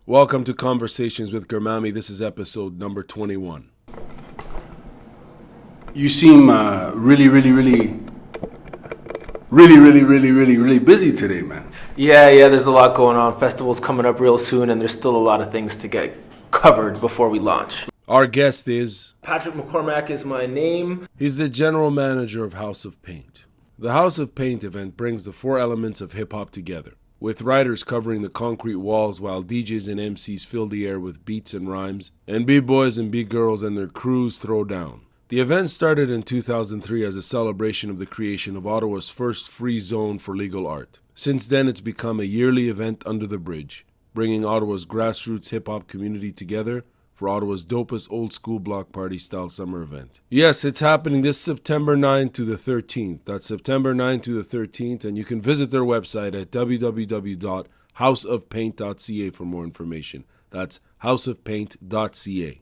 Welcome to Conversations with Garmamie. This is episode number 21. You seem really busy today, man. Yeah, there's a lot going on. Festival's coming up real soon, and there's still a lot of things to get covered before we launch. Our guest is... Patrick McCormack is my name. He's the general manager of House of PainT. The House of PainT event brings the four elements of hip-hop together, with writers covering the concrete walls while DJs and MCs fill the air with beats and rhymes, and bboys and bgirls and their crews throw down. The event started in 2003 as a celebration of the creation of Ottawa's first free zone for legal art. Since then, it's become a yearly event under the bridge, bringing Ottawa's grassroots hip-hop community together for Ottawa's dopest old-school block party-style summer event. Yes, it's happening this September 9th to the 13th. That's September 9th to the 13th, and you can visit their website at www.houseofpaint.ca for more information. That's houseofpaint.ca.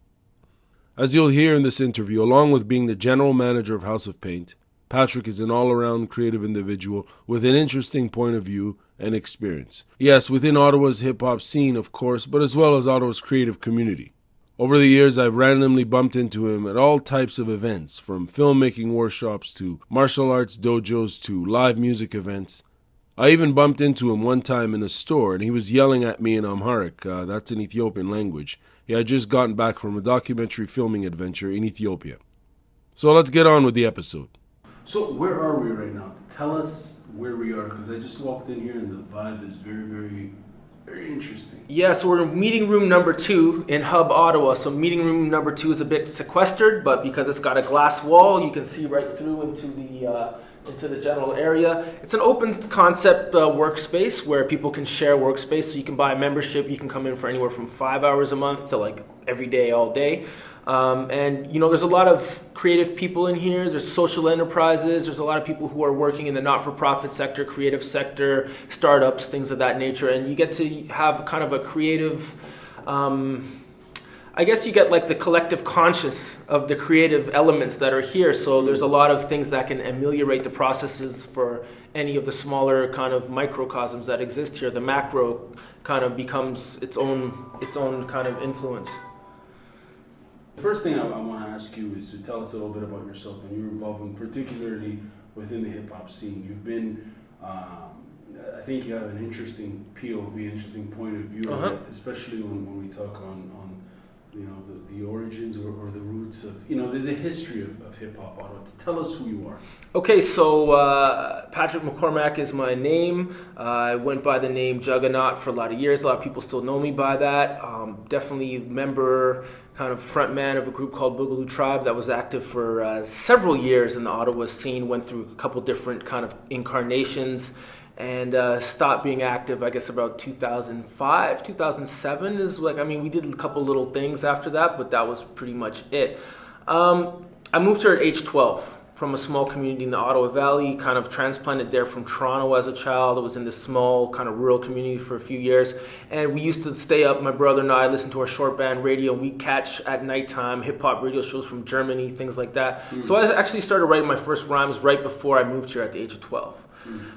As you'll hear in this interview, along with being the general manager of House of PainT, Patrick is an all-around creative individual with an interesting point of view and experience. Yes, within Ottawa's hip-hop scene, of course, but as well as Ottawa's creative community. Over the years, I've randomly bumped into him at all types of events, from filmmaking workshops to martial arts dojos to live music events. I even bumped into him one time in a store, and he was yelling at me in Amharic. That's an Ethiopian language. He had just gotten back from a documentary filming adventure in Ethiopia. So let's get on with the episode. So where are we right now? Tell us where we are, because I just walked in here and the vibe is very interesting. Yeah, so we're in meeting room number 2 in Hub, Ottawa. So meeting room number 2 is a bit sequestered, but because it's got a glass wall, you can see right through into the general area. It's an open concept workspace where people can share workspace. So you can buy a membership. You can come in for anywhere from 5 hours a month to like every day, all day. And you know, there's a lot of creative people in here. There's social enterprises. There's a lot of people who are working in the not-for-profit sector, creative sector, startups, things of that nature. And you get to have kind of a creative, I guess you get like the collective conscious of the creative elements that are here. So there's a lot of things that can ameliorate the processes for any of the smaller kind of microcosms that exist here. The macro kind of becomes its own kind of influence. The first thing I want to ask you is to tell us a little bit about yourself and your involvement, particularly within the hip-hop scene. You've been, I think you have an interesting POV, interesting point of view, of it, especially when we talk on you know, the origins or the roots of, you know, the history of hip-hop Ottawa. Tell us who you are. Okay, so Patrick McCormack is my name. I went by the name Juggernaut for a lot of years. A lot of people still know me by that. Definitely member, kind of front man of a group called Boogaloo Tribe that was active for several years in the Ottawa scene, went through a couple different kind of incarnations, and stopped being active, I guess, about 2005, 2007 is like, I mean, we did a couple little things after that, but that was pretty much it. I moved here at age 12 from a small community in the Ottawa Valley, kind of transplanted there from Toronto as a child. I was in this small kind of rural community for a few years, and we used to stay up, my brother and I, listen to our short band radio, and we catch at nighttime hip-hop radio shows from Germany, things like that. So I actually started writing my first rhymes right before I moved here at the age of 12.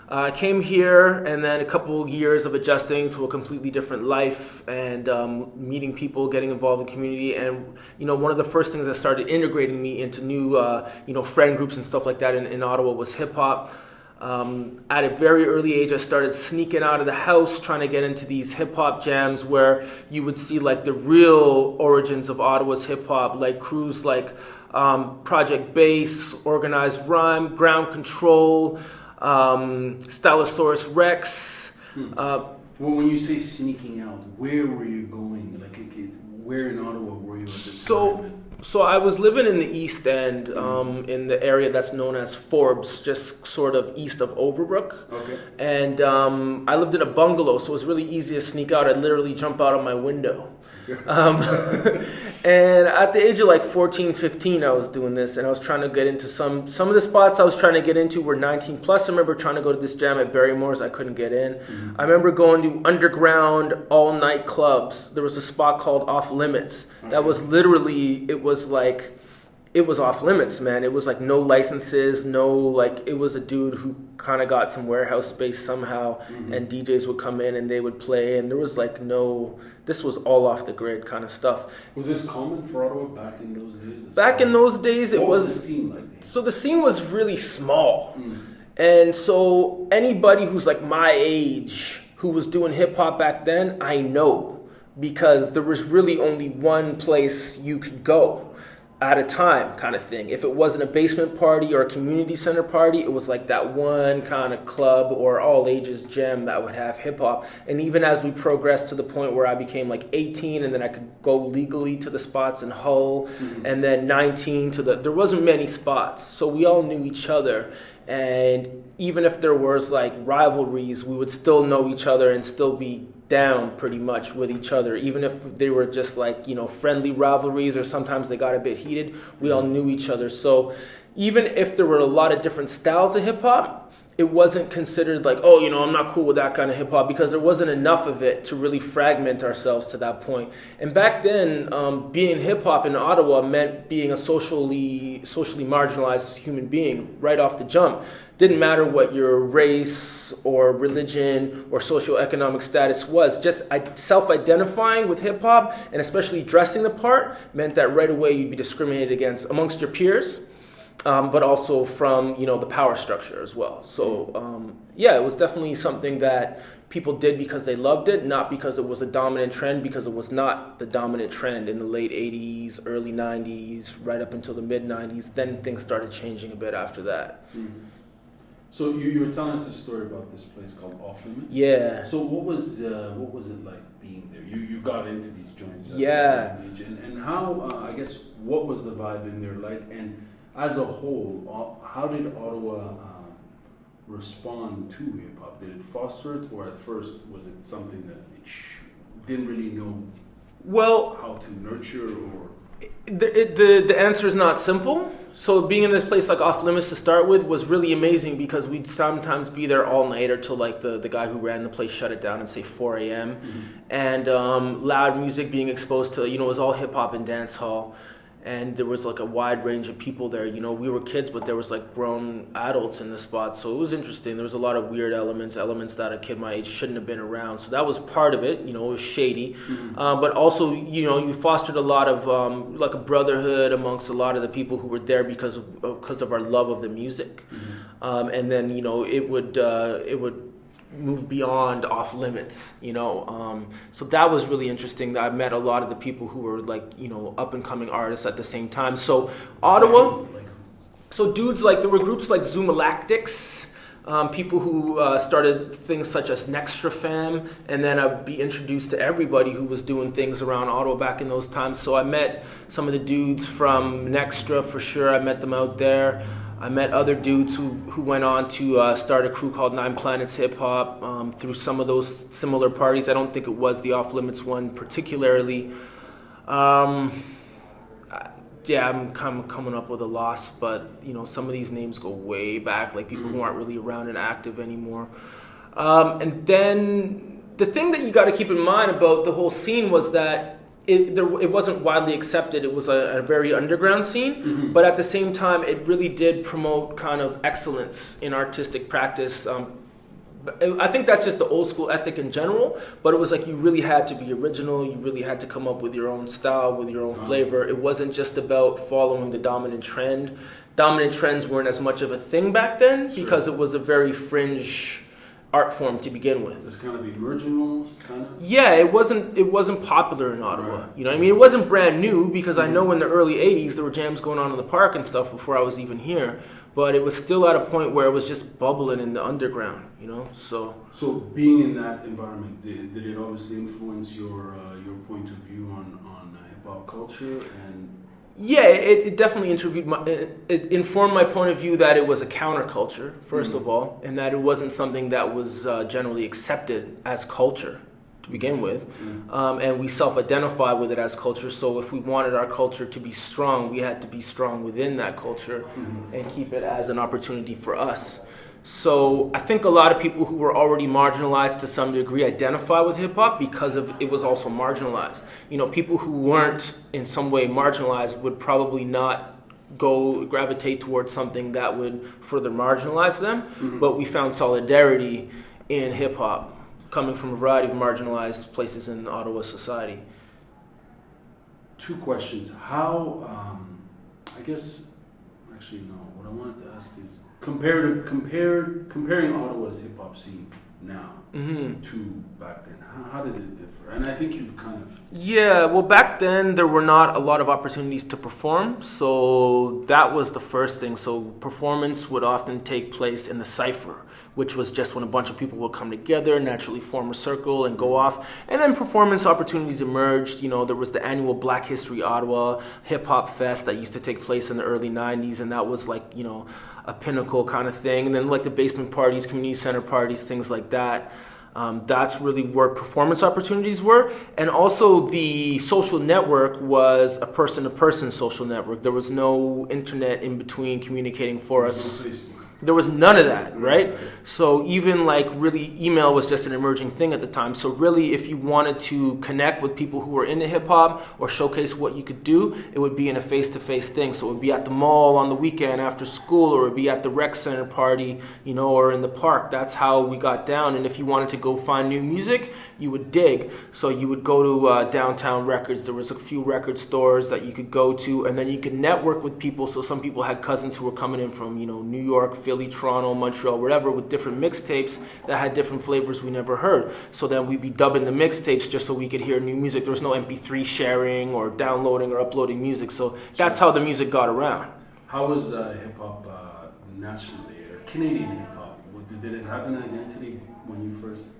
I came here, and then a couple years of adjusting to a completely different life and meeting people, getting involved in community. And, you know, one of the first things that started integrating me into new, you know, friend groups and stuff like that in Ottawa was hip-hop. At a very early age, I started sneaking out of the house, trying to get into these hip-hop jams where you would see, like, the real origins of Ottawa's hip-hop, like crews like Project Bass, Organized Rhyme, Ground Control, Stylosaurus Rex. Well, when you say sneaking out, where were you going? Like, where in Ottawa were you at the time? So I was living in the East End, in the area that's known as Forbes, just sort of east of Overbrook. Okay. And I lived in a bungalow, so it was really easy to sneak out. I'd literally jump out of my window. And at the age of like 14, 15, I was doing this, and I was trying to get into some of the spots I was trying to get into were 19 plus. I remember trying to go to this jam at Barrymore's. I couldn't get in. I remember going to underground all night clubs. There was a spot called Off Limits that was literally, it was like it was off limits, man. It was like no licenses, it was a dude who kind of got some warehouse space somehow, and DJs would come in and they would play, and there was this was all off the grid kind of stuff. Was this common for Ottawa back in those days? Back in those days, it was. What was the scene like? So the scene was really small. And so anybody who's like my age who was doing hip hop back then, I know, because there was really only one place you could go at a time kind of thing. If it wasn't a basement party or a community center party, it was like that one kind of club or all ages gym that would have hip hop. And even as we progressed to the point where I became like 18 and then I could go legally to the spots in Hull, and then 19 there wasn't many spots. So we all knew each other. And even if there was like rivalries, we would still know each other and still be down pretty much with each other. Even if they were just like, friendly rivalries or sometimes they got a bit heated, we all knew each other. So even if there were a lot of different styles of hip hop, it wasn't considered like, oh, I'm not cool with that kind of hip hop, because there wasn't enough of it to really fragment ourselves to that point. And back then, being hip hop in Ottawa meant being a socially marginalized human being right off the jump. Didn't matter what your race or religion or socioeconomic status was. Just self-identifying with hip hop and especially dressing the part meant that right away you'd be discriminated against amongst your peers. But also from, the power structure as well. So, it was definitely something that people did because they loved it, not because it was a dominant trend, because it was not the dominant trend in the late 80s, early 90s, right up until the mid 90s. Then things started changing a bit after that. So you were telling us a story about this place called Off Limits? Yeah. So what was it like being there? You got into these joints at Yeah. the age, and how, I guess, what was the vibe in there like? And as a whole, how did Ottawa respond to hip hop? Did it foster it, or at first was it something that it didn't really know how to nurture? Or the answer is not simple. So being in this place like Off Limits to start with was really amazing, because we'd sometimes be there all night until like the guy who ran the place shut it down at say 4 a.m. And loud music being exposed to, it was all hip hop and dance hall. And there was like a wide range of people there. We were kids, but there was like grown adults in the spot. So it was interesting. There was a lot of weird elements that a kid my age shouldn't have been around. So that was part of it. It was shady. But also, you fostered a lot of like a brotherhood amongst a lot of the people who were there because of our love of the music. And then, it would move beyond Off Limits, so that was really interesting. That I met a lot of the people who were like, up and coming artists at the same time. So Ottawa, so dudes like, there were groups like Zumalactics, people who started things such as Nextra Fam, and then I'd be introduced to everybody who was doing things around Ottawa back in those times. So I met some of the dudes from Nextra for sure. I met them out there. I met other dudes who went on to start a crew called Nine Planets Hip Hop through some of those similar parties. I don't think it was the Off Limits one particularly. I'm coming up with a loss, but some of these names go way back, like people who aren't really around and active anymore. And then the thing that you got to keep in mind about the whole scene was that it wasn't widely accepted. It was a very underground scene, but at the same time, it really did promote kind of excellence in artistic practice. I think that's just the old school ethic in general, but it was like you really had to be original. You really had to come up with your own style, with your own flavor. It wasn't just about following the dominant trend. Dominant trends weren't as much of a thing back then because it was a very fringe art form to begin with. It's kind of emerging, kind of. Yeah, it wasn't popular in Ottawa. Right. You know what I mean? It wasn't brand new, because I know in the early '80s there were jams going on in the park and stuff before I was even here. But it was still at a point where it was just bubbling in the underground. So being in that environment, did it obviously influence your point of view on hip hop culture? And yeah, it definitely it informed my point of view that it was a counterculture, first of all, and that it wasn't something that was generally accepted as culture to begin with. And we self-identify with it as culture, so if we wanted our culture to be strong, we had to be strong within that culture and keep it as an opportunity for us. So I think a lot of people who were already marginalized to some degree identify with hip hop because it was also marginalized. People who weren't in some way marginalized would probably not gravitate towards something that would further marginalize them. But we found solidarity in hip hop, coming from a variety of marginalized places in Ottawa society. Two questions. How, I guess, actually no, what I wanted to ask is, comparing Ottawa's hip hop scene now to back then, how did it differ? And I think you've kind of... Yeah, well, back then there were not a lot of opportunities to perform, so that was the first thing. So performance would often take place in the cypher, which was just when a bunch of people would come together, naturally form a circle and go off. And then performance opportunities emerged. You know, there was the annual Black History Ottawa Hip Hop Fest that used to take place in the early 90s, and that was like, you know, a pinnacle kind of thing. And then like the basement parties, community center parties, things like that. That's really where performance opportunities were. And also the social network was a person-to-person social network. There was no internet in between communicating for us. There was none of that, right? So even like really email was just an emerging thing at the time. So really if you wanted to connect with people who were into hip hop or showcase what you could do, it would be in a face-to-face thing. So it would be at the mall on the weekend after school, or it would be at the rec center party, you know, or in the park. That's how we got down. And if you wanted to go find new music, you would dig. So you would go to Downtown Records. There was a few record stores that you could go to, and then you could network with people. So some people had cousins who were coming in from, you know, New York, Philly, Toronto, Montreal, whatever, with different mixtapes that had different flavors we never heard. So then we'd be dubbing the mixtapes just so we could hear new music. There was no MP3 sharing or downloading or uploading music. So that's how the music got around. How was hip-hop nationally, or Canadian hip-hop? Did it have an identity when you first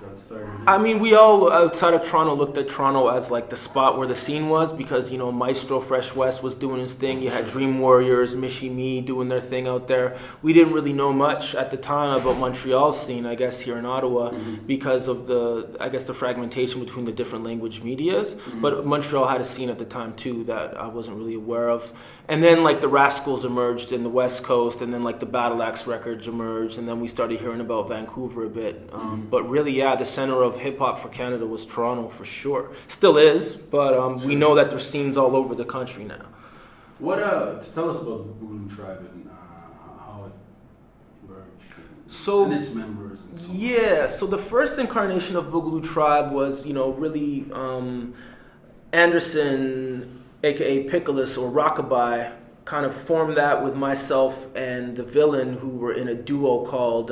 got started? I mean, we all outside of Toronto looked at Toronto as like the spot where the scene was, because, you know, Maestro Fresh West was doing his thing. You had Dream Warriors, Mishi Me doing their thing out there. We didn't really know much at the time about Montreal's scene, I guess, here in Ottawa, because of the fragmentation between the different language medias. But Montreal had a scene at the time too that I wasn't really aware of. And then like the Rascals emerged in the West Coast, and then like the Battle Axe records emerged, and then we started hearing about Vancouver a bit. But really, yeah, the center of hip-hop for Canada was Toronto for sure. Still is, but we know that there's scenes all over the country now. What tell us about the Boogaloo Tribe and how it emerged, and its members and so on. Yeah, so the first incarnation of Boogaloo Tribe was, you know, really Anderson, aka Pickles or Rockabye, kind of formed that with myself and the Villain, who were in a duo called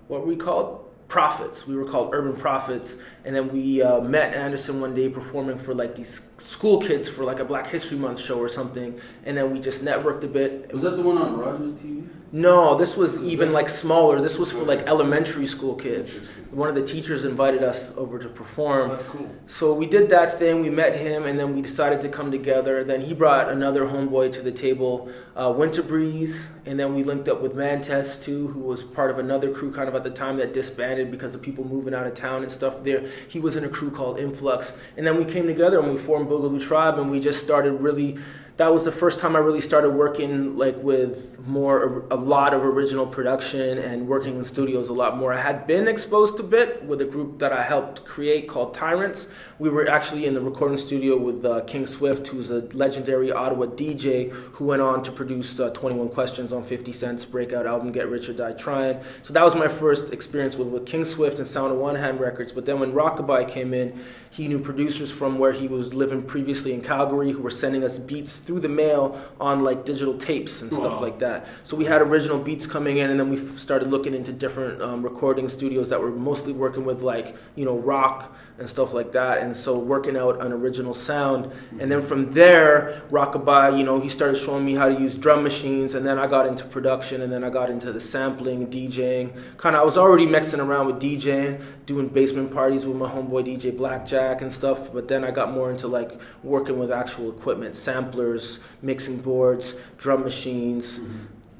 what were we called? Prophets. We were called Urban Prophets, and then we met Anderson one day performing for like these school kids for like a Black History Month show or something, and then we just networked a bit. Was that the one on Rogers TV? No, this was even like smaller. This was for like elementary school kids. One of the teachers invited us over to perform. That's cool. So we did that thing, we met him, and then we decided to come together. Then he brought another homeboy to the table, Winter Breeze, and then we linked up with Mantes too, who was part of another crew kind of at the time that disbanded because of people moving out of town and stuff there. He was in a crew called Influx. And then we came together and we formed Boogaloo Tribe, and we just started really... That was the first time I really started working like with a lot of original production and working in studios a lot more. I had been exposed a bit with a group that I helped create called Tyrants. We were actually in the recording studio with King Swift, who's a legendary Ottawa DJ who went on to produce 21 Questions on 50 Cent's breakout album, Get Rich or Die Trying. So that was my first experience with King Swift and Sound of One Hand Records. But then when Rockabye came in, he knew producers from where he was living previously in Calgary who were sending us beats through the mail on like digital tapes and stuff like that. So we had original beats coming in, and then we started looking into different recording studios that were mostly working with like, you know, rock and stuff like that, and so working out an original sound. And then from there, Rockabye, you know, he started showing me how to use drum machines, and then I got into production, and then I got into the sampling, DJing. I was already messing around with DJing, doing basement parties with my homeboy DJ Blackjack and stuff, but then I got more into like working with actual equipment, samplers, mixing boards, drum machines,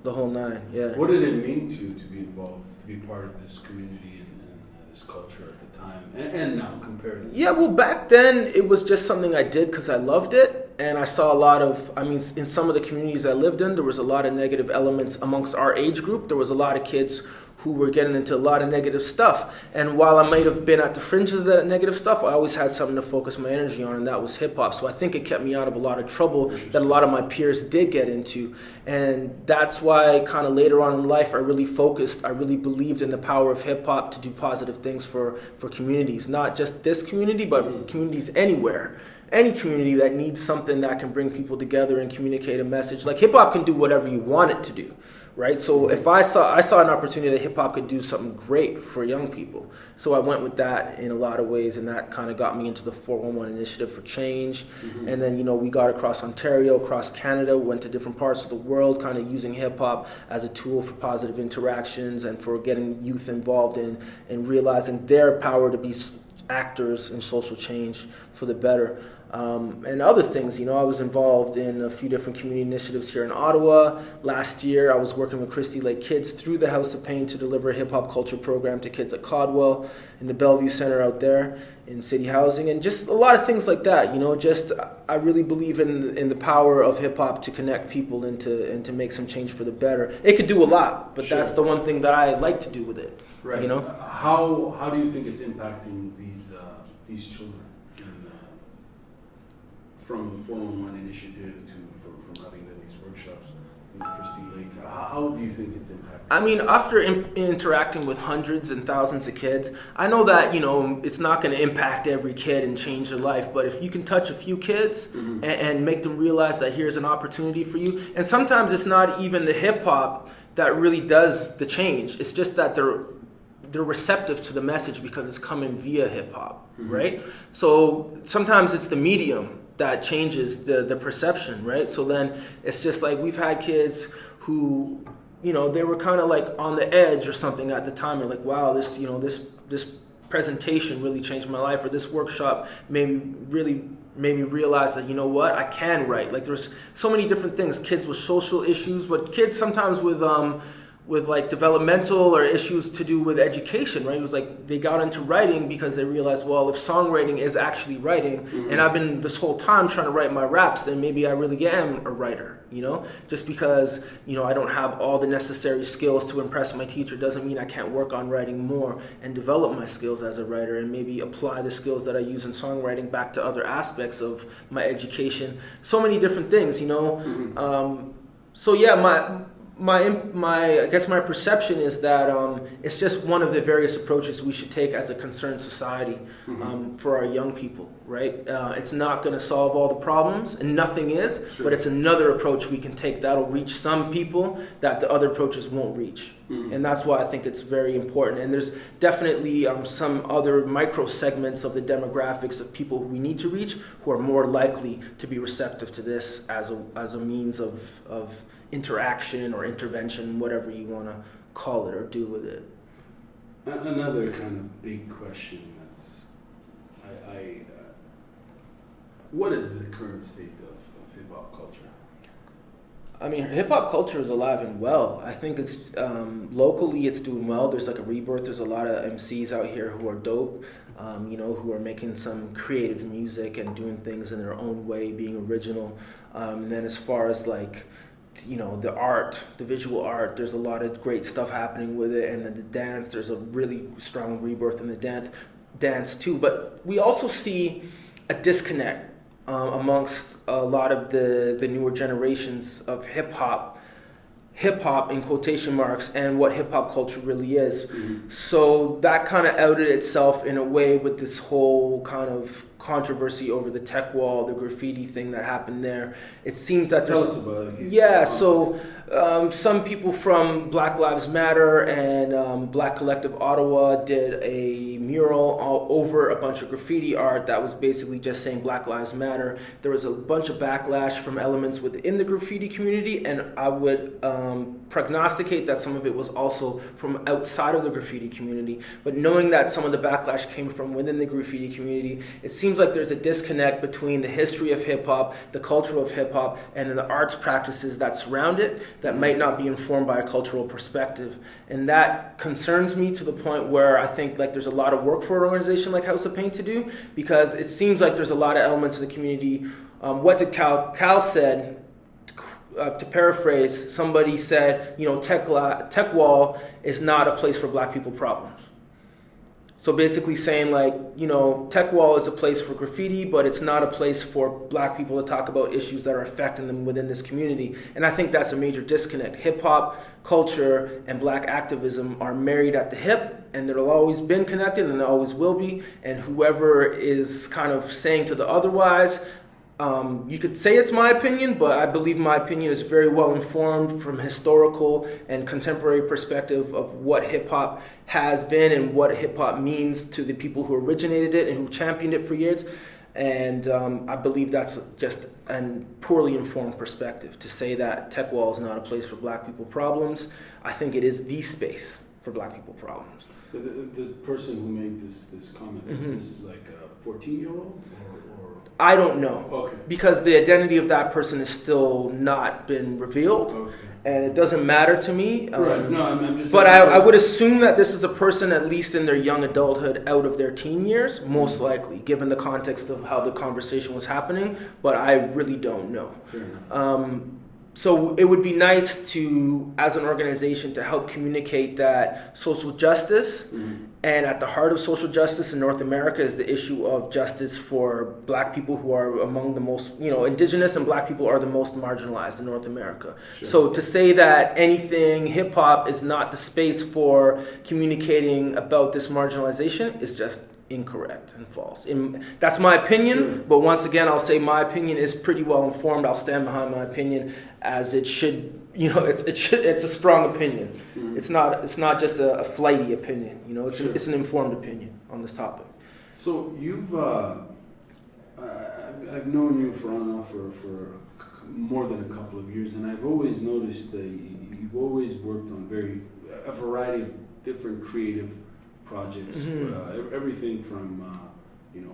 the whole nine. Yeah. What did it mean to be involved, to be part of this community and this culture at the time, and now compared to? Yeah, well, back then it was just something I did because I loved it, and I saw a lot of, I mean, in some of the communities I lived in, there was a lot of negative elements amongst our age group. There was a lot of kids who were getting into a lot of negative stuff. And while I might have been at the fringes of that negative stuff, I always had something to focus my energy on, and that was hip hop. So I think it kept me out of a lot of trouble that a lot of my peers did get into. And that's why kind of later on in life, I really believed in the power of hip hop to do positive things for communities, not just this community, but communities anywhere. Any community that needs something that can bring people together and communicate a message. Like hip hop can do whatever you want it to do, right? So if I saw an opportunity that hip hop could do something great for young people. So I went with that in a lot of ways, and that kind of got me into the 411 Initiative for Change. And then, you know, we got across Ontario, across Canada, went to different parts of the world, kind of using hip hop as a tool for positive interactions and for getting youth involved in realizing their power to be actors in social change for the better. And other things, you know, I was involved in a few different community initiatives here in Ottawa. Last year, I was working with Christie Lake Kids through the House of PainT to deliver a hip-hop culture program to kids at Caldwell, in the Bellevue Center out there, in city housing, and just a lot of things like that, you know, just I really believe in the power of hip-hop to connect people and to make some change for the better. It could do a lot, but that's the one thing that I like to do with it, right? You know? How do you think it's impacting these children? From the 411 Initiative from having these workshops in Christie Lake, how do you think it's impacting? I mean, after interacting with hundreds and thousands of kids, I know that, you know, it's not going to impact every kid and change their life, but if you can touch a few kids and make them realize that here's an opportunity for you, and sometimes it's not even the hip hop that really does the change, it's just that they're receptive to the message because it's coming via hip hop, right? So sometimes it's the medium that changes the perception, right? So then it's just like we've had kids who, you know, they were kind of like on the edge or something at the time. They're like, wow, this presentation really changed my life, or this workshop made me realize that, you know what, I can write. Like there's so many different things. Kids with social issues, but kids sometimes with like developmental or issues to do with education, right? It was like they got into writing because they realized, well, if songwriting is actually writing, and I've been this whole time trying to write my raps, then maybe I really am a writer, you know? Just because, you know, I don't have all the necessary skills to impress my teacher doesn't mean I can't work on writing more and develop my skills as a writer and maybe apply the skills that I use in songwriting back to other aspects of my education. So many different things, you know? So yeah, I guess my perception is that it's just one of the various approaches we should take as a concerned society for our young people, right? It's not going to solve all the problems, and nothing is, but it's another approach we can take that'll reach some people that the other approaches won't reach. And that's why I think it's very important. And there's definitely some other micro segments of the demographics of people who we need to reach who are more likely to be receptive to this as a means of interaction or intervention, whatever you want to call it or do with it. Another kind of big question what is the current state of hip-hop culture? I mean, hip-hop culture is alive and well. I think it's locally it's doing well. There's like a rebirth. There's a lot of MCs out here who are dope, you know, who are making some creative music and doing things in their own way, being original. And then as far as like, you know, the art, the visual art, there's a lot of great stuff happening with it. And then the dance, there's a really strong rebirth in the dance too. But we also see a disconnect amongst a lot of the newer generations of hip-hop in quotation marks, and what hip-hop culture really is. So that kind of outed itself in a way with this whole kind of controversy over the tech wall, the graffiti thing that happened there. It seems that there's... Tell us about it. Yeah, so some people from Black Lives Matter and Black Collective Ottawa did a mural all over a bunch of graffiti art that was basically just saying Black Lives Matter. There was a bunch of backlash from elements within the graffiti community, and I would prognosticate that some of it was also from outside of the graffiti community. But knowing that some of the backlash came from within the graffiti community, it seems like there's a disconnect between the history of hip-hop, the culture of hip-hop, and then the arts practices that surround it that might not be informed by a cultural perspective. And that concerns me to the point where I think like there's a lot of work for an organization like House of PainT to do, because it seems like there's a lot of elements of the community. What did Cal said, to paraphrase, somebody said, Tech Wall is not a place for black people problems. So basically saying like, Tech Wall is a place for graffiti, but it's not a place for black people to talk about issues that are affecting them within this community. And I think that's a major disconnect. Hip hop culture and black activism are married at the hip, and they'll always been connected, and they always will be. And whoever is kind of saying to the otherwise, you could say it's my opinion, but I believe my opinion is very well informed from historical and contemporary perspective of what hip hop has been and what hip hop means to the people who originated it and who championed it for years. And I believe that's just a poorly informed perspective to say that Tech Wall is not a place for black people problems. I think it is the space for black people problems. The person who made this comment, is this like a 14-year-old? I don't know. Okay. Because the identity of that person is still not been revealed. Okay. And it doesn't matter to me. Right. No, I'm just. But I would assume that this is a person, at least in their young adulthood, out of their teen years, most likely, given the context of how the conversation was happening. But I really don't know. Fair enough. So it would be nice to, as an organization, to help communicate that social justice, and at the heart of social justice in North America is the issue of justice for black people who are among the most, indigenous and black people are the most marginalized in North America. Sure. So to say that anything hip hop is not the space for communicating about this marginalization is just incorrect and false. That's my opinion, sure. But once again, I'll say my opinion is pretty well informed. I'll stand behind my opinion as it should. It's a strong opinion. It's not just a flighty opinion. It's an informed opinion on this topic. So you've I've known you for on and off for more than a couple of years, and I've always noticed that you've always worked on a variety of different creative projects, everything from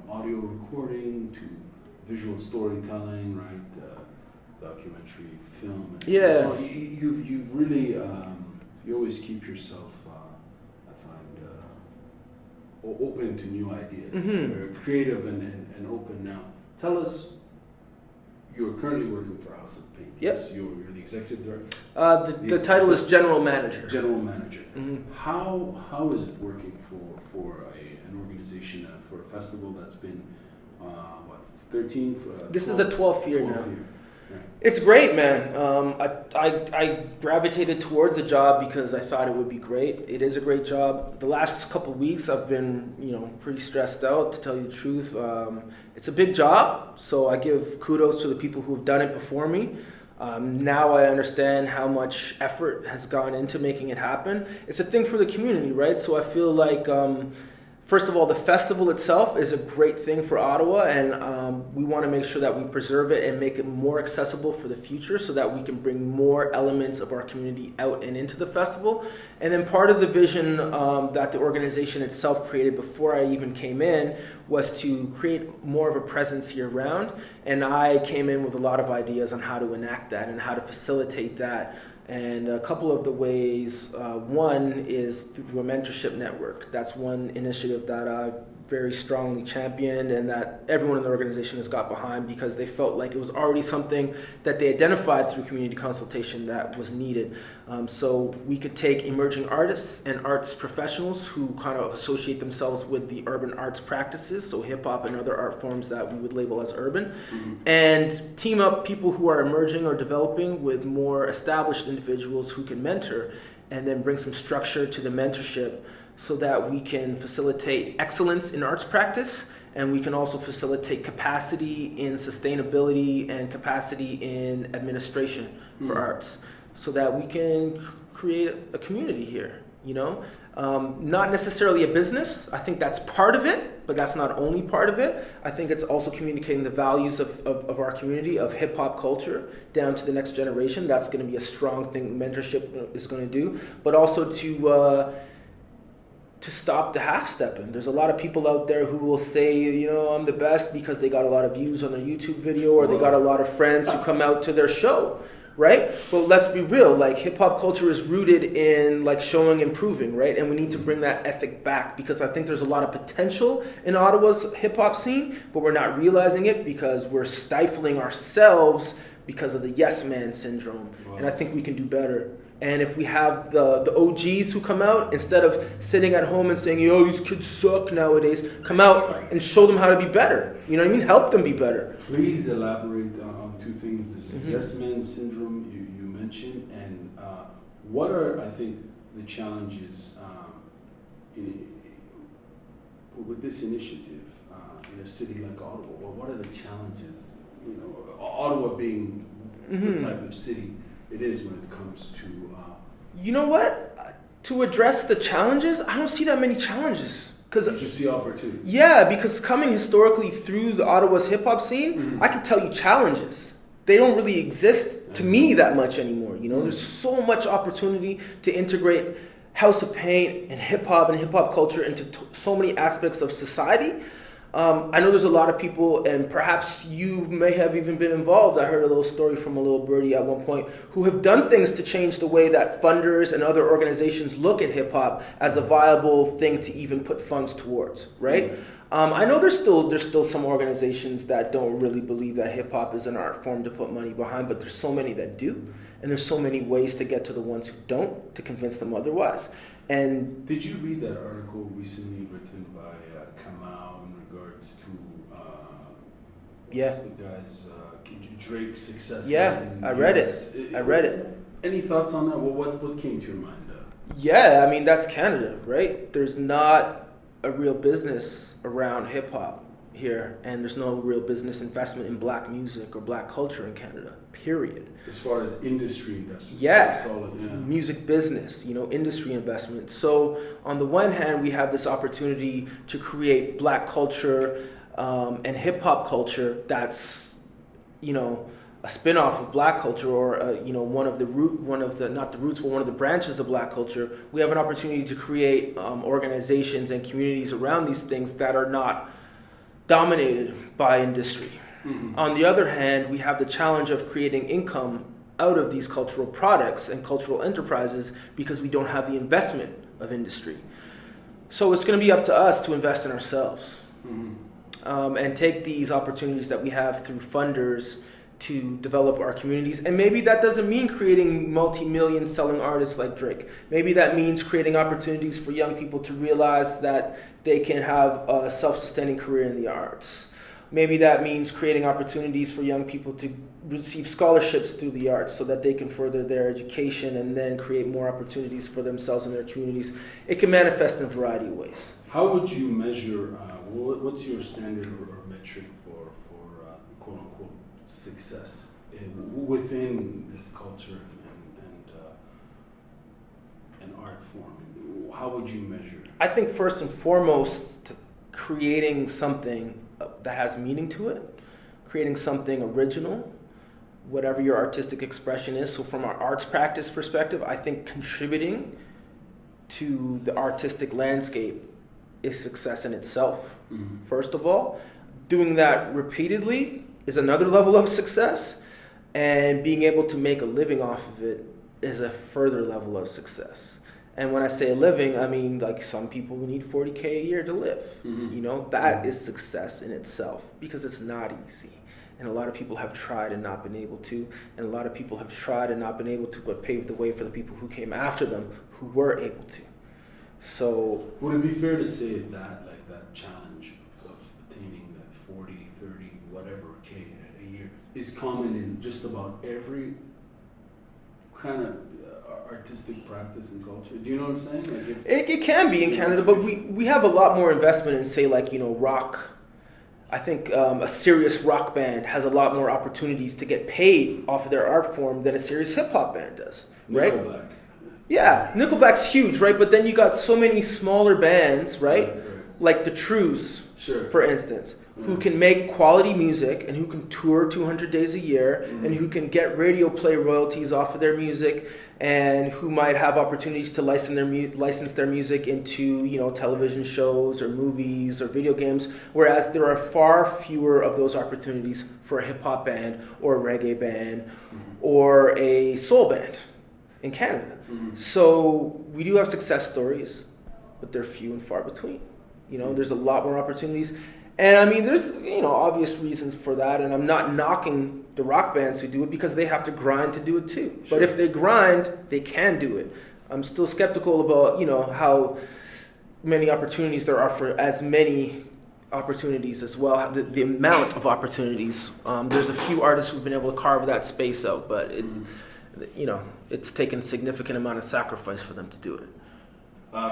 audio recording to visual storytelling, right? Documentary, film. Yeah. So you've really you always keep yourself, I find, open to new ideas. You're creative and open now. Tell us. You're currently working for House of PainT. Yep. Yes, you're the executive director. The title is General Manager. General Manager. How is it working for an organization, for a festival that's been 13? This is the 12th year now. Right. It's great, man. I gravitated towards the job because I thought it would be great. It is a great job. The last couple of weeks I've been, pretty stressed out, to tell you the truth. It's a big job, so I give kudos to the people who have done it before me. Now I understand how much effort has gone into making it happen. It's a thing for the community, right? So I feel like, first of all, the festival itself is a great thing for Ottawa, and we want to make sure that we preserve it and make it more accessible for the future so that we can bring more elements of our community out and into the festival. And then part of the vision that the organization itself created before I even came in was to create more of a presence year-round, and I came in with a lot of ideas on how to enact that and how to facilitate that. And a couple of the ways, one is through a mentorship network. That's one initiative that I've very strongly championed and that everyone in the organization has got behind because they felt like it was already something that they identified through community consultation that was needed. So we could take emerging artists and arts professionals who kind of associate themselves with the urban arts practices, so hip hop and other art forms that we would label as urban, and team up people who are emerging or developing with more established individuals who can mentor, and then bring some structure to the mentorship so that we can facilitate excellence in arts practice, and we can also facilitate capacity in sustainability and capacity in administration for arts, so that we can create a community here, Not necessarily a business. I think that's part of it, but that's not only part of it. I think it's also communicating the values of our community, of hip-hop culture, down to the next generation. That's going to be a strong thing mentorship is going to do, but also to stop the half-stepping. There's a lot of people out there who will say, I'm the best because they got a lot of views on their YouTube video or they got a lot of friends who come out to their show, right? But let's be real, hip-hop culture is rooted in showing and proving, right? And we need to bring that ethic back because I think there's a lot of potential in Ottawa's hip-hop scene, but we're not realizing it because we're stifling ourselves because of the yes man syndrome. Wow. And I think we can do better. And if we have the OGs who come out, instead of sitting at home and saying, yo, these kids suck nowadays, come out and show them how to be better. You know what I mean? Help them be better. Please elaborate on two things. This yes man syndrome you mentioned, and what are, I think, the challenges with this initiative in a city like Ottawa? Well, what are the challenges? You know, Ottawa being the type of city it is when it comes to... You know what? To address the challenges, I don't see that many challenges. You just see opportunity. Yeah, because coming historically through the Ottawa's hip-hop scene, I can tell you challenges. They don't really exist to me that much anymore. You know, there's so much opportunity to integrate House of Paint and hip-hop culture into so many aspects of society. I know there's a lot of people, and perhaps you may have even been involved. I heard a little story from a little birdie at one point who have done things to change the way that funders and other organizations look at hip hop as a viable thing to even put funds towards, right? I know there's still some organizations that don't really believe that hip hop is an art form to put money behind, but there's so many that do, and there's so many ways to get to the ones who don't to convince them otherwise. And did you read that article recently written by guys, Drake's success? Yeah, I read it. Any thoughts on that? Well, what came to your mind? Yeah, I mean, that's Canada, right? There's not a real business around hip hop here, and there's no real business investment in black music or black culture in Canada, period. As far as industry investment? Yeah, solid, music business, industry investment. So on the one hand, we have this opportunity to create black culture and hip hop culture that's, a spin-off of black culture, or one of the branches of black culture. We have an opportunity to create organizations and communities around these things that are not dominated by industry. On the other hand, we have the challenge of creating income out of these cultural products and cultural enterprises because we don't have the investment of industry. So it's going to be up to us to invest in ourselves. And take these opportunities that we have through funders to develop our communities. And maybe that doesn't mean creating multi-million selling artists like Drake. Maybe that means creating opportunities for young people to realize that they can have a self-sustaining career in the arts. Maybe that means creating opportunities for young people to receive scholarships through the arts so that they can further their education and then create more opportunities for themselves and their communities. It can manifest in a variety of ways. How would you measure, what's your standard or metric for quote-unquote success within this culture and art form? How would you measure? I think first and foremost, creating something that has meaning to it, creating something original, whatever your artistic expression is. So from our arts practice perspective, I think contributing to the artistic landscape is success in itself. First of all, doing that repeatedly is another level of success, and being able to make a living off of it is a further level of success. And when I say a living, I mean like some people need $40K a year to live. That is success in itself, because it's not easy. And a lot of people have tried and not been able to. And a lot of people have tried and not been able to, but paved the way for the people who came after them who were able to. So would it be fair to say that challenge of attaining that 40, 30, whatever K a year is common in just about every kind of artistic practice and culture? Do you know what I'm saying? It can be in Canada, but we have a lot more investment in, say, rock. I think a serious rock band has a lot more opportunities to get paid off of their art form than a serious hip hop band does, right? Nickelback. Yeah, Nickelback's huge, right? But then you got so many smaller bands, right? Like the Trues, for instance, who can make quality music and who can tour 200 days a year and who can get radio play royalties off of their music, and who might have opportunities to license their music into television shows or movies or video games, whereas there are far fewer of those opportunities for a hip hop band or a reggae band or a soul band in Canada. So we do have success stories, but they're few and far between. There's a lot more opportunities. And I mean, there's, you know, obvious reasons for that, and I'm not knocking the rock bands who do it because they have to grind to do it too. Sure. But if they grind, they can do it. I'm still skeptical about, you know, how many opportunities there are for as many opportunities as well, the amount of opportunities. There's a few artists who've been able to carve that space out, but it, you know, it's taken a significant amount of sacrifice for them to do it.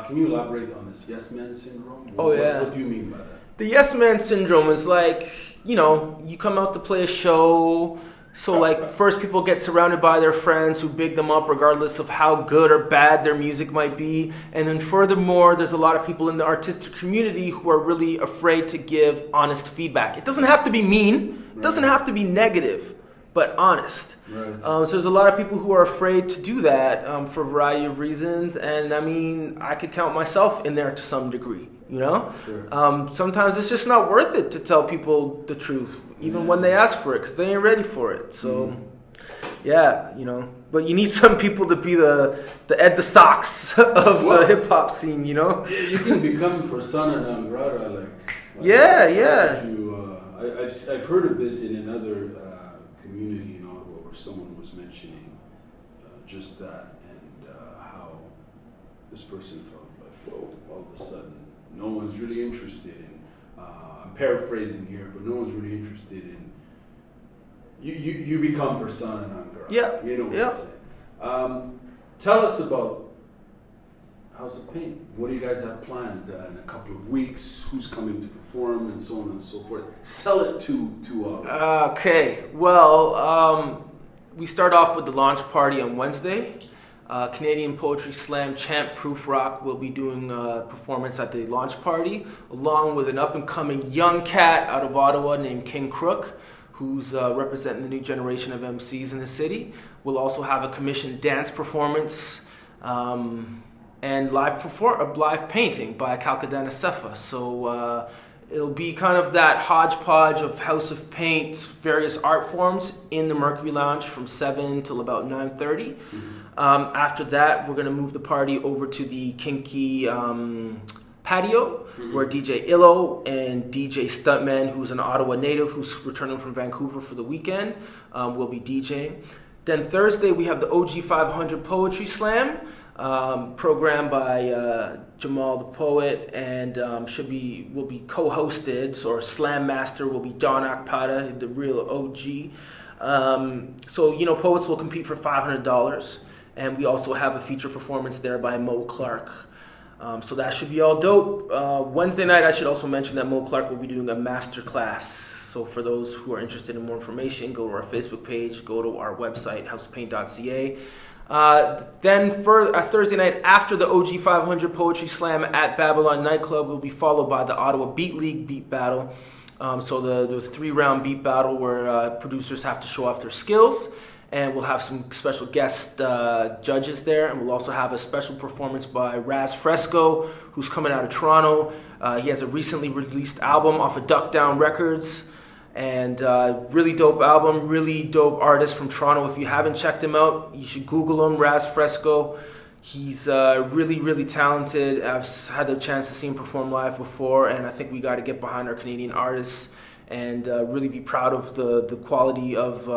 Can you elaborate on this yes man syndrome? Yeah. What do you mean by that? The yes man syndrome is like, you know, you come out to play a show, so like first people get surrounded by their friends who big them up regardless of how good or bad their music might be. And then furthermore, there's a lot of people in the artistic community who are really afraid to give honest feedback. It doesn't have to be mean, it doesn't have to be negative, but honest. Right. So there's a lot of people who are afraid to do that for a variety of reasons. And I mean, I could count myself in there to some degree, you know? Sure. Sometimes it's just not worth it to tell people the truth, even when they ask for it, because they ain't ready for it. So, yeah, you know. But you need some people to be the Ed the Socks of the hip-hop scene, you know? Yeah, you can become persona non grata, like yeah. I've heard of this in another community in Ottawa where someone was mentioning just that and how this person felt like, whoa, all of a sudden, no one's really interested in, I'm paraphrasing here, but no one's really interested in, you become persona non grata. Yeah. You know what I'm saying. Tell us about House of PainT. What do you guys have planned in a couple of weeks? Who's coming to perform and so on and so forth? Sell it to Okay, well, we start off with the launch party on Wednesday. Canadian Poetry Slam champ Proof Rock will be doing a performance at the launch party, along with an up-and-coming young cat out of Ottawa named King Crook, who's representing the new generation of MCs in the city. We'll also have a commissioned dance performance and live painting by Calcadana Sefa. So it'll be kind of that hodgepodge of House of PainT, various art forms in the Mercury Lounge from 7 till about 9:30. After that, we're going to move the party over to the Kinky patio, where DJ Illo and DJ Stuntman, who's an Ottawa native who's returning from Vancouver for the weekend, will be DJing. Then Thursday, we have the OG 500 Poetry Slam, programmed by Jamal the Poet, and will be co-hosted, or Slam Master will be Don Akpada, the real OG. So, you know, poets will compete for $500. And we also have a feature performance there by Mo Clark. So that should be all dope. Wednesday night, I should also mention that Mo Clark will be doing a master class. So for those who are interested in more information, go to our Facebook page, go to our website, houseofpaint.ca. Then for a Thursday night after the OG 500 Poetry Slam at Babylon Nightclub will be followed by the Ottawa Beat League Beat Battle. So there's a 3-round beat battle where producers have to show off their skills. And we'll have some special guest judges there. And we'll also have a special performance by Raz Fresco, who's coming out of Toronto. He has a recently released album off of Duck Down Records. And really dope album, really dope artist from Toronto. If you haven't checked him out, you should Google him, Raz Fresco. He's really, really talented. I've had the chance to see him perform live before. And I think we got to get behind our Canadian artists and really be proud of the quality of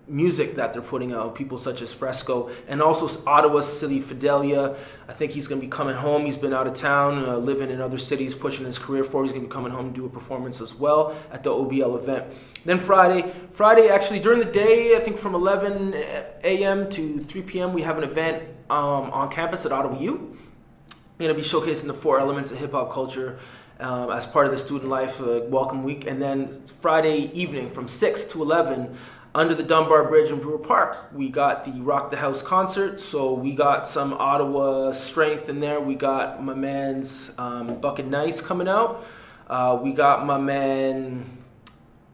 music that they're putting out, people such as Fresco, and also Ottawa City Fidelia. I think he's going to be coming home. He's been out of town, living in other cities, pushing his career forward. He's going to be coming home and do a performance as well at the OBL event. Then Friday, actually during the day, I think from 11 a.m. to 3 p.m., we have an event on campus at Ottawa U. We're going to be showcasing the 4 elements of hip-hop culture as part of the Student Life Welcome Week. And then Friday evening from 6 to 11, under the Dunbar Bridge in Brewer Park, we got the Rock the House concert. So we got some Ottawa strength in there. We got my man's Bucket Nice coming out. We got my man,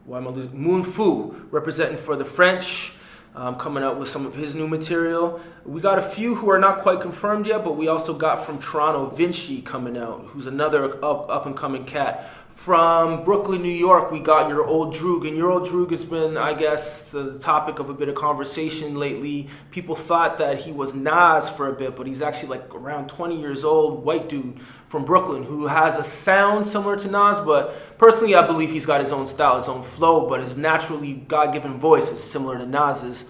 Moon Fu, representing for the French, coming out with some of his new material. We got a few who are not quite confirmed yet, but we also got from Toronto, Vinci coming out, who's another up-and-coming cat From Brooklyn, New York, we got Your Old Droog. And Your Old Droog has been, I guess, the topic of a bit of conversation lately. People thought that he was Nas for a bit, but he's actually like around 20 years old, white dude from Brooklyn who has a sound similar to Nas. But personally, I believe he's got his own style, his own flow, but his naturally God-given voice is similar to Nas's.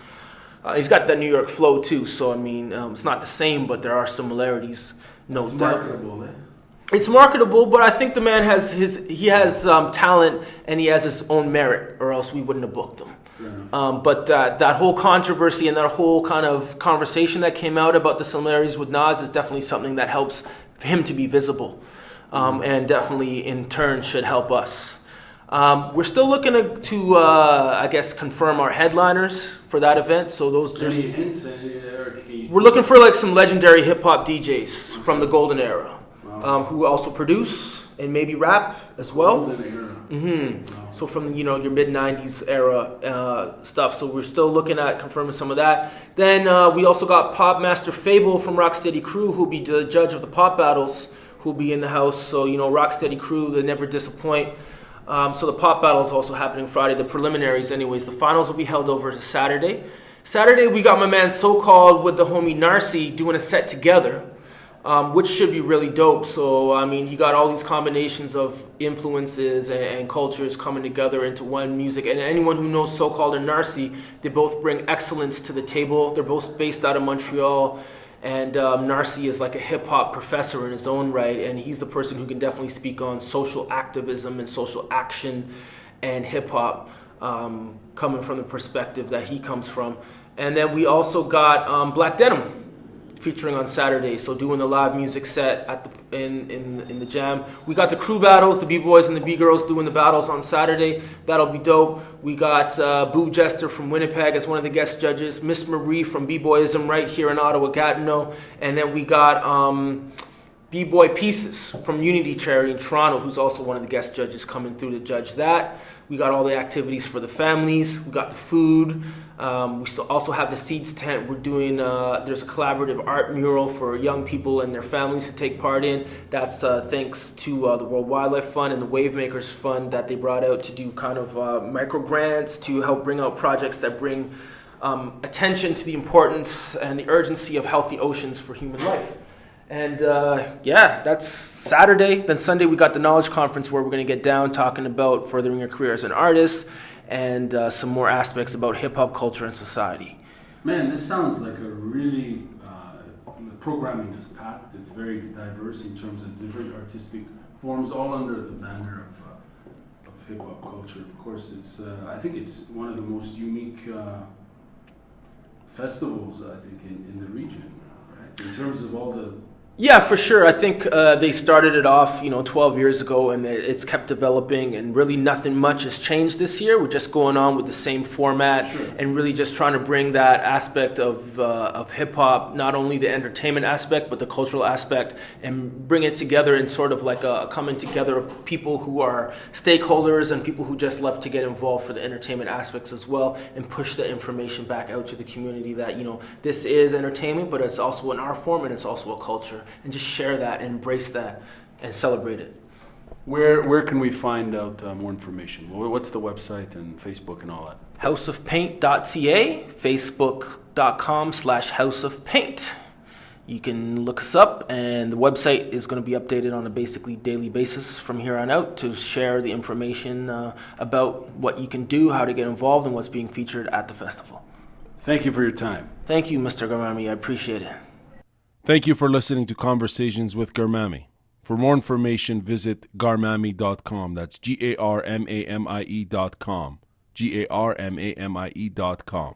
He's got that New York flow too, so I mean, it's not the same, but there are similarities. No doubt. It's marketable, eh? It's marketable, but I think the man has talent and he has his own merit, or else we wouldn't have booked him. But that whole controversy and that whole kind of conversation that came out about the similarities with Nas is definitely something that helps him to be visible, and definitely in turn should help us. We're still looking to I guess, confirm our headliners for that event. So Any hints? we're looking for like some legendary hip hop DJs from the golden era. Who also produce and maybe rap as well. So from your mid '90s era stuff. So we're still looking at confirming some of that. Then we also got Pop Master Fable from Rocksteady Crew, who'll be the judge of the pop battles, who'll be in the house. So Rocksteady Crew, they never disappoint. So the pop battle is also happening Friday. The preliminaries, anyways. The finals will be held over to Saturday. Saturday we got my man So Called with the homie Narcy doing a set together. Which should be really dope. So, I mean, you got all these combinations of influences and cultures coming together into one music. And anyone who knows So Called and Narcy, they both bring excellence to the table. They're both based out of Montreal. And Narcy is like a hip-hop professor in his own right. And he's the person who can definitely speak on social activism and social action and hip-hop, coming from the perspective that he comes from. And then we also got Black Denim featuring on Saturday, so doing the live music set at in the jam. We got the crew battles, the bboys and the bgirls doing the battles on Saturday. That'll be dope. We got Boo Jester from Winnipeg as one of the guest judges, Miss Marie from bboyism right here in Ottawa, Gatineau, and then we got bboy Pieces from Unity Cherry in Toronto, who's also one of the guest judges coming through to judge that. We got all the activities for the families. We got the food. We still also have the Seeds tent. We're doing, there's a collaborative art mural for young people and their families to take part in. That's thanks to the World Wildlife Fund and the Wavemakers Fund that they brought out to do kind of micro grants to help bring out projects that bring attention to the importance and the urgency of healthy oceans for human life. And that's Saturday. Then Sunday we got the Knowledge Conference where we're going to get down talking about furthering your career as an artist and some more aspects about hip-hop culture and society. Man, this sounds like a really, the programming is packed. It's very diverse in terms of different artistic forms, all under the banner of hip-hop culture. Of course, it's I think it's one of the most unique festivals, I think, in the region, right? In terms of all the... Yeah, for sure. I think they started it off, 12 years ago, and it's kept developing, and really nothing much has changed this year. We're just going on with the same format, Sure. And really just trying to bring that aspect of hip hop, not only the entertainment aspect, but the cultural aspect, and bring it together in sort of like a coming together of people who are stakeholders and people who just love to get involved for the entertainment aspects as well, and push the information back out to the community that, this is entertainment, but it's also an art form and it's also a culture. And just share that and embrace that and celebrate it. Where can we find out more information? What's the website and Facebook and all that? houseofpaint.ca, facebook.com/houseofpaint. You can look us up, and the website is going to be updated on a basically daily basis from here on out to share the information about what you can do, how to get involved, and what's being featured at the festival. Thank you for your time. Thank you, Mr. Garmamie. I appreciate it. Thank you for listening to Conversations with Garmamie. For more information, visit garmamie.com. That's GARMAMIE.com. GARMAMIE.com.